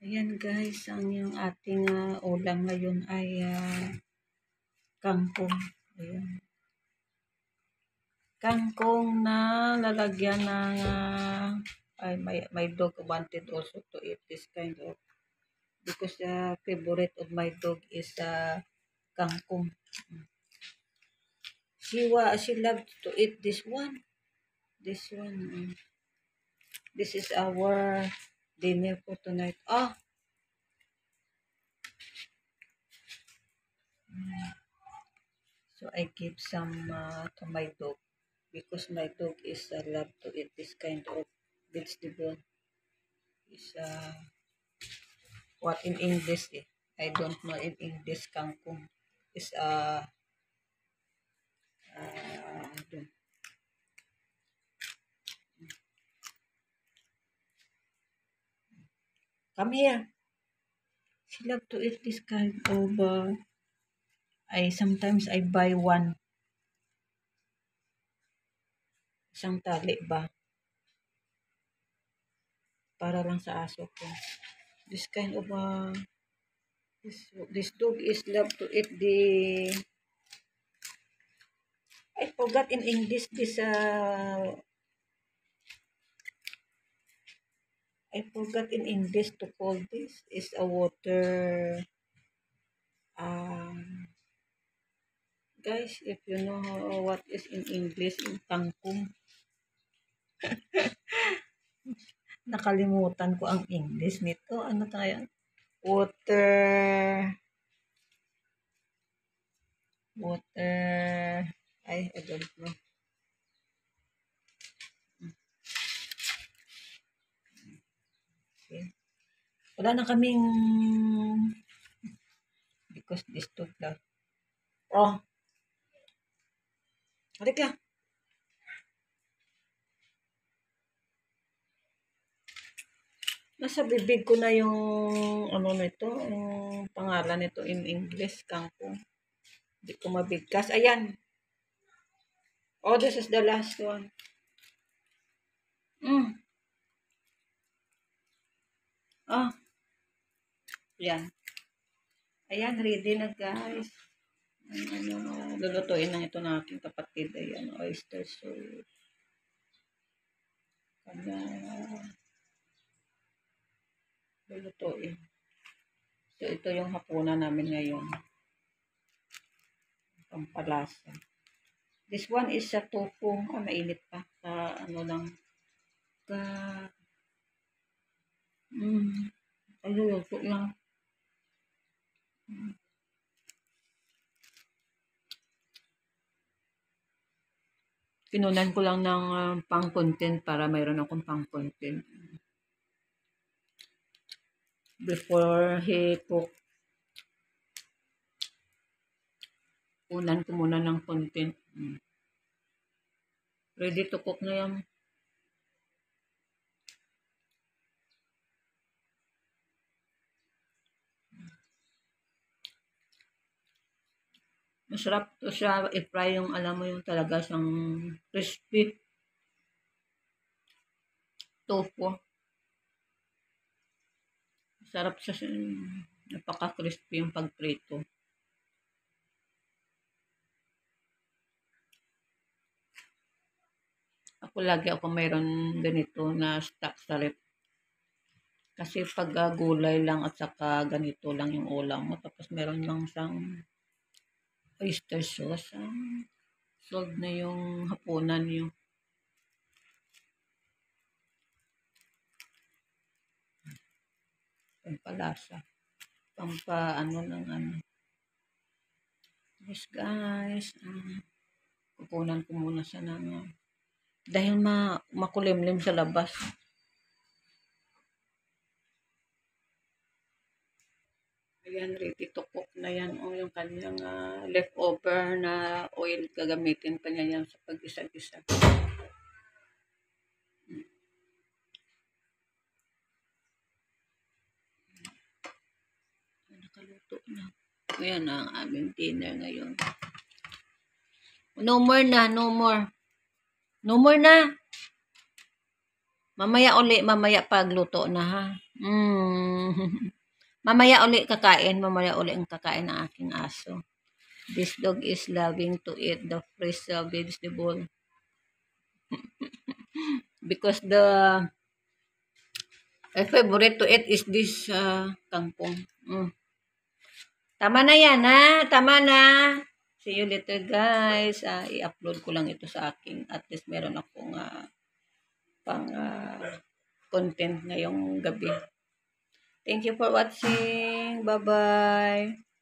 Ayan guys, ang yung ating ulam ngayon ay kangkong. Ayan. Kangkong na lalagyan ng ay my dog wanted also to eat this kind of because favorite of my dog is kangkong. She loves to eat this one. This one. This is our dinner for tonight. So I give some to my dog because my dog is love to eat this kind of vegetable. Is what in English I don't know in English kangkong is come here. She love to eat this kind of I sometimes I buy one isang tali ba para lang sa aso ko. This kind of this dog is love to eat the I forgot in English this I forgot in English to call this is a water guys, if you know what is in English in kangkong. Nakalimutan ko ang English nito. Ano tayo? Water. I don't know. Okay. Wala na kaming because this took lang. Halika. Nasa bibig ko na yung ano nito, yung pangalan nito in English, kangkong. Hindi ko mabigkas. Ayan. This is the last one. Yan. Ayan, ready na guys. Lulutuin lang ito ng aking kapatid. Ayan, oyster sauce. Lulutuin. So, ito yung hapunan namin ngayon. Pampalasa. This one is sa tofu. Mainit pa. Sa ano lang. Luluto lang. Pinunan ko lang ng pang-content para mayroon akong pang-content. Before he cook, punan ko muna ng content. Ready to cook na yan. Masarap to siya i-fry yung alam mo yung talaga siyang crispy tofu. Masarap siya, napaka-crispy yung pagprito. Lagi ako mayroon ganito na stock sa rep. Kasi pag gulay lang at saka ganito lang yung ulam mo, tapos meron lang siyang oyster sauce. Solve na yung hapunan yung pampalasa. Ano. Yes guys. Kukunan ko muna siya ng dahil makulimlim sa labas. Ayan, ready to cook na yan. Yung kanyang leftover na oil, gagamitin pa niya yan sa pag-isa-isa. Nakaluto na. Ayan ang aming dinner ngayon. No more na, no more. No more na. Mamaya uli, mamaya pagluto na ha. Mamaya uli kakain. Mamaya uli ang kakain ng aking aso. This dog is loving to eat the fresh vegetable. Because the favorite to eat is this kangkong. Tama na yan, ha? Tama na. See you later, guys. I-upload ko lang ito sa aking, at least meron akong pang content ngayong gabi. Thank you for watching. Bye-bye.